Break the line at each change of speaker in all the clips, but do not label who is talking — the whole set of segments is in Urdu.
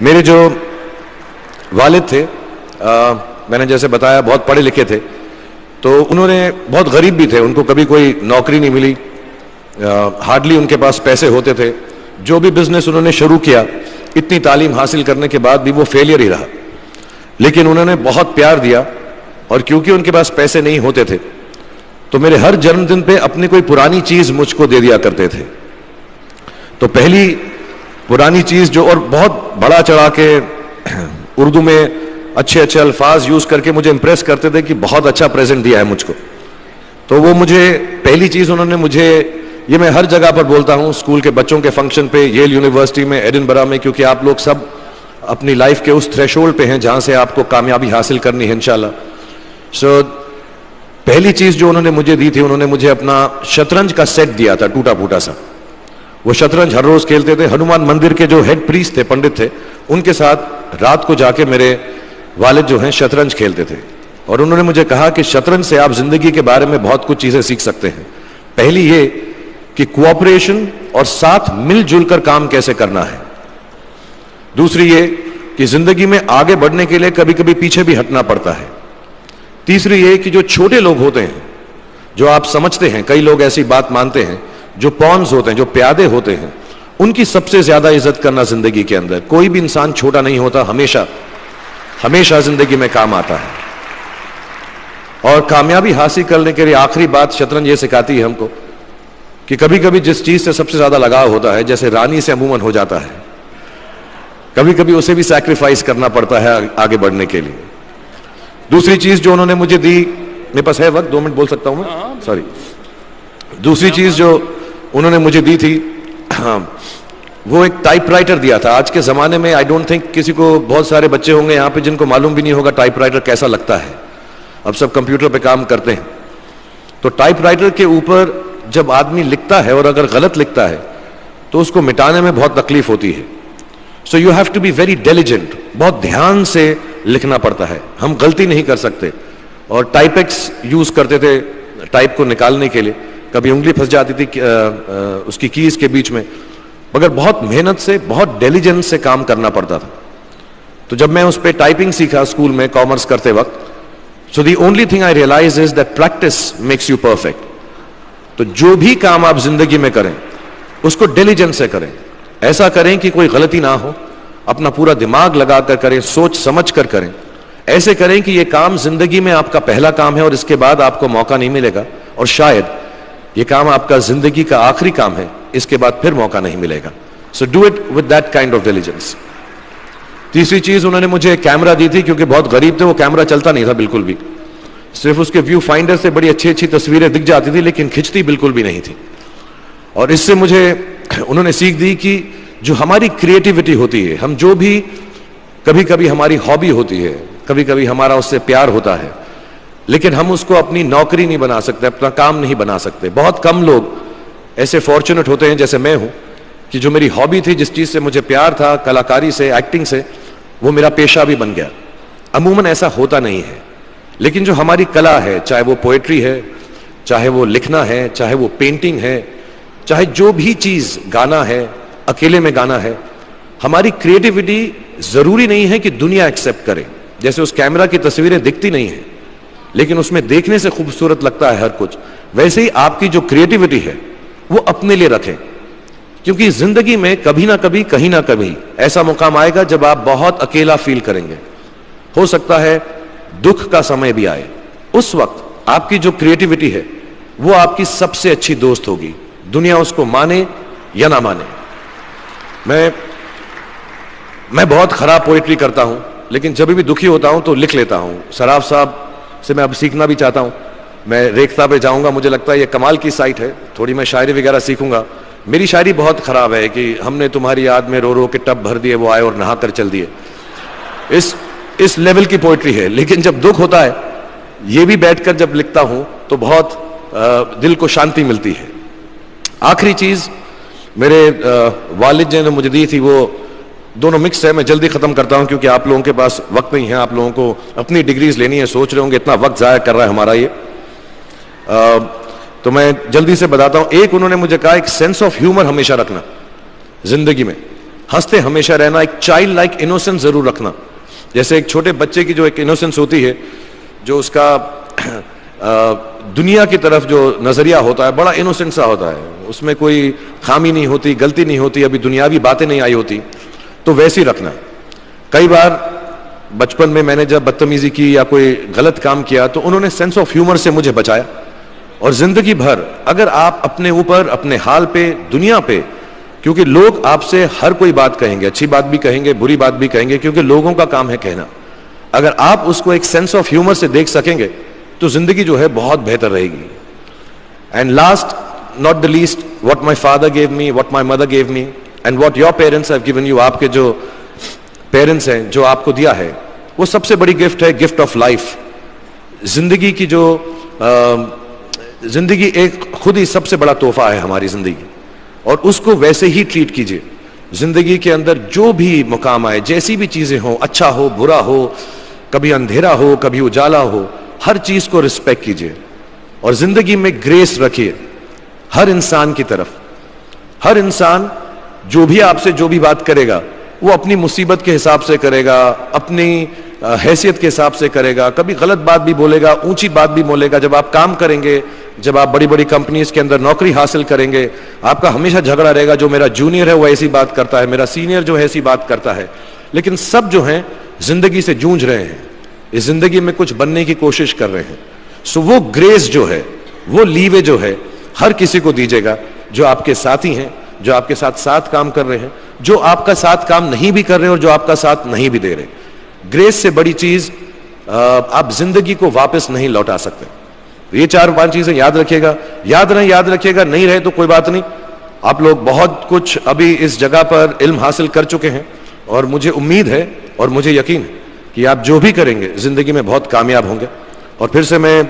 میرے جو والد تھے میں نے جیسے بتایا بہت پڑھے لکھے تھے, تو انہوں نے بہت غریب بھی تھے, ان کو کبھی کوئی نوکری نہیں ملی, ہارڈلی ان کے پاس پیسے ہوتے تھے. جو بھی بزنس انہوں نے شروع کیا اتنی تعلیم حاصل کرنے کے بعد بھی وہ فیلئر ہی رہا, لیکن انہوں نے بہت پیار دیا, اور کیونکہ ان کے پاس پیسے نہیں ہوتے تھے تو میرے ہر جنم دن پہ اپنی کوئی پرانی چیز مجھ کو دے دیا کرتے تھے. تو پہلی پرانی چیز جو, اور بہت بڑا چڑھا کے اردو میں اچھے اچھے الفاظ یوز کر کے مجھے امپریس کرتے تھے کہ بہت اچھا پریزنٹ دیا ہے مجھ کو. تو وہ مجھے پہلی چیز انہوں نے مجھے, یہ میں ہر جگہ پر بولتا ہوں, اسکول کے بچوں کے فنکشن پہ, ییل یونیورسٹی میں, ایڈنبرا میں, کیونکہ آپ لوگ سب اپنی لائف کے اس تھریشولڈ پہ ہیں جہاں سے آپ کو کامیابی حاصل کرنی ہے انشاءاللہ. سو پہلی چیز جو انہوں نے مجھے دی تھی, انہوں نے مجھے اپنا شطرنج کا سیٹ دیا تھا, ٹوٹا پھوٹا سا. وہ شطرنج ہر روز کھیلتے تھے. ہنومان مندر کے جو ہیڈ پریسٹ تھے, پنڈت تھے, ان کے ساتھ رات کو جا کے میرے والد جو ہیں شطرنج کھیلتے تھے. اور انہوں نے مجھے کہا کہ شطرنج سے آپ زندگی کے بارے میں بہت کچھ چیزیں سیکھ سکتے ہیں. پہلی یہ کہ کوآپریشن اور ساتھ مل جل کر کام کیسے کرنا ہے. دوسری یہ کہ زندگی میں آگے بڑھنے کے لیے کبھی کبھی پیچھے بھی ہٹنا پڑتا ہے. تیسری یہ کہ جو چھوٹے لوگ ہوتے ہیں, جو آپ سمجھتے ہیں, کئی لوگ ایسی بات مانتے ہیں, جو پونز ہوتے ہیں, جو پیادے ہوتے ہیں, ان کی سب سے زیادہ عزت کرنا زندگی کے اندر. کوئی بھی انسان چھوٹا نہیں ہوتا, ہمیشہ ہمیشہ زندگی میں کام آتا ہے. اور کامیابی حاصل کرنے کے لیے آخری بات شطرنج یہ سکھاتی ہے ہم کو کہ کبھی کبھی جس چیز سے سب سے زیادہ لگاؤ ہوتا ہے, جیسے رانی سے عموماً ہو جاتا ہے, کبھی کبھی اسے بھی سیکریفائس کرنا پڑتا ہے آگے بڑھنے کے لیے. دوسری چیز جو انہوں نے مجھے دی, میرے پاس ہے وقت, 2 منٹ بول سکتا ہوں میں, سوری. دوسری چیز جو انہوں نے مجھے دی تھی, وہ ایک ٹائپ رائٹر دیا تھا. آج کے زمانے میں آئی ڈونٹ تھنک کسی کو, بہت سارے بچے ہوں گے یہاں پہ جن کو معلوم بھی نہیں ہوگا ٹائپ رائٹر کیسا لگتا ہے. اب سب کمپیوٹر پہ کام کرتے ہیں. تو ٹائپ رائٹر کے اوپر جب آدمی لکھتا ہے اور اگر غلط لکھتا ہے تو اس کو مٹانے میں بہت تکلیف ہوتی ہے. So you have to be very diligent, بہت دھیان سے لکھنا پڑتا ہے. ہم غلطی نہیں کر سکتے. اور ٹائپ ایکس یوز کرتے تھے ٹائپ کو نکالنے کے لیے, کبھی انگلی پھنس جاتی تھی اس کی کیز کے بیچ میں, مگر بہت محنت سے, بہت ڈیلیجنس سے کام کرنا پڑتا تھا. تو جب میں اس پہ ٹائپنگ سیکھا اسکول میں کامرس کرتے وقت, so the only thing I realize is that practice makes you perfect. تو جو بھی کام آپ زندگی میں کریں اس کو ڈیلیجنس سے کریں, ایسا کریں کہ کوئی غلطی نہ ہو, اپنا پورا دماغ لگا کر کریں, سوچ سمجھ کر کریں. ایسے کریں کہ یہ کام زندگی میں آپ کا پہلا کام ہے اور اس کے بعد آپ کو موقع نہیں ملے گا, اور شاید یہ کام آپ کا زندگی کا آخری کام ہے, اس کے بعد پھر موقع نہیں ملے گا. So do it with that kind of diligence. تیسری چیز انہوں نے مجھے کیمرہ دی تھی, کیونکہ بہت غریب تھے, وہ کیمرہ چلتا نہیں تھا بالکل بھی, صرف اس کے ویو فائنڈر سے بڑی اچھی اچھی تصویریں دکھ جاتی تھی لیکن کھنچتی بالکل بھی نہیں تھی. اور اس سے مجھے انہوں نے سیکھ دی کہ جو ہماری کریٹیوٹی ہوتی ہے, ہم جو بھی کبھی کبھی ہماری ہابی ہوتی ہے, کبھی کبھی ہمارا اس سے پیار ہوتا ہے, لیکن ہم اس کو اپنی نوکری نہیں بنا سکتے, اپنا کام نہیں بنا سکتے. بہت کم لوگ ایسے فارچونیٹ ہوتے ہیں جیسے میں ہوں کہ جو میری ہابی تھی, جس چیز سے مجھے پیار تھا, کلاکاری سے, ایکٹنگ سے, وہ میرا پیشہ بھی بن گیا. عموماً ایسا ہوتا نہیں ہے, لیکن جو ہماری کلا ہے, چاہے وہ پوئٹری ہے, چاہے وہ لکھنا ہے, چاہے وہ پینٹنگ ہے, چاہے جو بھی چیز, گانا ہے, اکیلے میں گانا ہے, ہماری کریٹیوٹی ضروری نہیں ہے کہ دنیا ایکسیپٹ کرے. جیسے اس کیمرہ کی تصویریں دکھتی نہیں ہیں لیکن اس میں دیکھنے سے خوبصورت لگتا ہے ہر کچھ, ویسے ہی آپ کی جو کریٹیوٹی ہے وہ اپنے لیے رکھیں, کیونکہ زندگی میں کبھی نہ کبھی, کہیں نہ کبھی ایسا مقام آئے گا جب آپ بہت اکیلا فیل کریں گے. ہو سکتا ہے دکھ کا سمے بھی آئے, اس وقت آپ کی جو کریٹیوٹی ہے وہ آپ کی سب سے اچھی دوست ہوگی, دنیا اس کو مانے یا نہ مانے. میں بہت خراب پوئٹری کرتا ہوں, لیکن جب بھی دکھی ہوتا ہوں تو لکھ لیتا ہوں. سراف صاحب سے میں اب سیکھنا بھی چاہتا ہوں. میں ریختہ پہ جاؤں گا, مجھے لگتا ہے یہ کمال کی سائٹ ہے, تھوڑی میں شاعری وغیرہ سیکھوں گا. میری شاعری بہت خراب ہے کہ ہم نے تمہاری یاد میں رو رو کے ٹب بھر دیے, وہ آئے اور نہا کر چل دیے. اس لیول کی پوئٹری ہے. لیکن جب دکھ ہوتا ہے, یہ بھی بیٹھ کر جب لکھتا ہوں تو بہت دل کو شانتی ملتی ہے. آخری چیز میرے والد جی نے مجھے دی تھی, وہ دونوں مکس ہے, میں جلدی ختم کرتا ہوں کیونکہ آپ لوگوں کے پاس وقت نہیں ہے, آپ لوگوں کو اپنی ڈگریز لینی ہے, سوچ رہے ہوں گے اتنا وقت ضائع کر رہا ہے ہمارا یہ. تو میں جلدی سے بتاتا ہوں. ایک انہوں نے مجھے کہا, ایک سینس آف ہیومر ہمیشہ رکھنا زندگی میں. ہنستے ہمیشہ رہنا, ایک چائلڈ لائک انوسنس ضرور رکھنا. جیسے ایک چھوٹے بچے کی جو ایک انوسنس ہوتی ہے, جو اس کا دنیا کی طرف جو نظریہ ہوتا ہے بڑا انوسنٹ سا ہوتا ہے, اس میں کوئی خامی نہیں ہوتی, غلطی نہیں ہوتی, ابھی دنیاوی باتیں نہیں آئی ہوتی, تو ویسی رکھنا. کئی بار بچپن میں نے جب بدتمیزی کی یا کوئی غلط کام کیا تو انہوں نے سینس آف ہیومر سے مجھے بچایا. اور زندگی بھر اگر آپ اپنے اوپر, اپنے حال پہ, دنیا پہ, کیونکہ لوگ آپ سے ہر کوئی بات کہیں گے, اچھی بات بھی کہیں گے, بری بات بھی کہیں گے, کیونکہ لوگوں کا کام ہے کہنا. اگر آپ اس کو ایک سینس آف ہیومر سے دیکھ سکیں گے تو زندگی جو ہے بہت بہتر رہے گی. And last not the least, what my father gave me, what my mother gave me, and what your parents have given you, آپ کے جو پیرنٹس ہیں جو آپ کو دیا ہے, وہ سب سے بڑی گفٹ ہے, گفٹ آف لائف. زندگی کی جو زندگی ایک خود ہی سب سے بڑا تحفہ ہے ہماری زندگی, اور اس کو ویسے ہی ٹریٹ کیجئے. زندگی کے اندر جو بھی مقام آئے, جیسی بھی چیزیں ہوں, اچھا ہو برا ہو, کبھی اندھیرا ہو کبھی اجالا ہو, ہر چیز کو رسپیکٹ کیجئے. اور زندگی میں گریس رکھیے ہر انسان کی طرف. ہر انسان جو بھی آپ سے جو بھی بات کرے گا وہ اپنی مصیبت کے حساب سے کرے گا, اپنی حیثیت کے حساب سے کرے گا, کبھی غلط بات بھی بولے گا, اونچی بات بھی بولے گا. جب آپ کام کریں گے, جب آپ بڑی بڑی کمپنیز کے اندر نوکری حاصل کریں گے, آپ کا ہمیشہ جھگڑا رہے گا, جو میرا جونیئر ہے وہ ایسی بات کرتا ہے, میرا سینئر جو ہے ایسی بات کرتا ہے. لیکن سب جو ہیں زندگی سے جونج رہے ہیں, اس زندگی میں کچھ بننے کی کوشش کر رہے ہیں. سو وہ گریس جو ہے, وہ لیوے جو ہے, ہر کسی کو دیجیے گا جو آپ کے ساتھی ہیں, جو آپ کے ساتھ کام کر رہے ہیں, جو آپ کا ساتھ کام نہیں بھی کر رہے اور جو آپ کا ساتھ نہیں بھی دے رہے. گریس سے بڑی چیز آپ زندگی کو واپس نہیں لوٹا سکتے. یہ 4-5 چیزیں یاد رکھیے گا. یاد رکھیے گا, نہیں رہے تو کوئی بات نہیں. آپ لوگ بہت کچھ ابھی اس جگہ پر علم حاصل کر چکے ہیں, اور مجھے امید ہے اور مجھے یقین ہے کہ آپ جو بھی کریں گے زندگی میں بہت کامیاب ہوں گے. اور پھر سے میں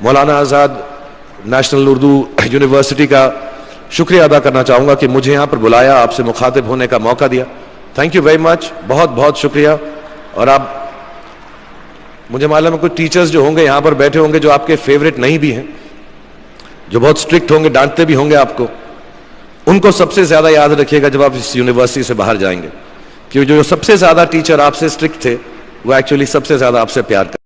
مولانا آزاد نیشنل اردو یونیورسٹی کا شکریہ ادا کرنا چاہوں گا کہ مجھے یہاں پر بلایا, آپ سے مخاطب ہونے کا موقع دیا. تھینک یو ویری مچ, بہت بہت شکریہ. اور آپ, مجھے معلوم ہے کچھ ٹیچرز جو ہوں گے یہاں پر بیٹھے ہوں گے جو آپ کے فیوریٹ نہیں بھی ہیں, جو بہت اسٹرکٹ ہوں گے, ڈانٹتے بھی ہوں گے آپ کو, ان کو سب سے زیادہ یاد رکھیے گا جب آپ اس یونیورسٹی سے باہر جائیں گے, کہ جو سب سے زیادہ ٹیچر آپ سے اسٹرکٹ تھے وہ ایکچولی سب سے زیادہ آپ سے پیار کرتے.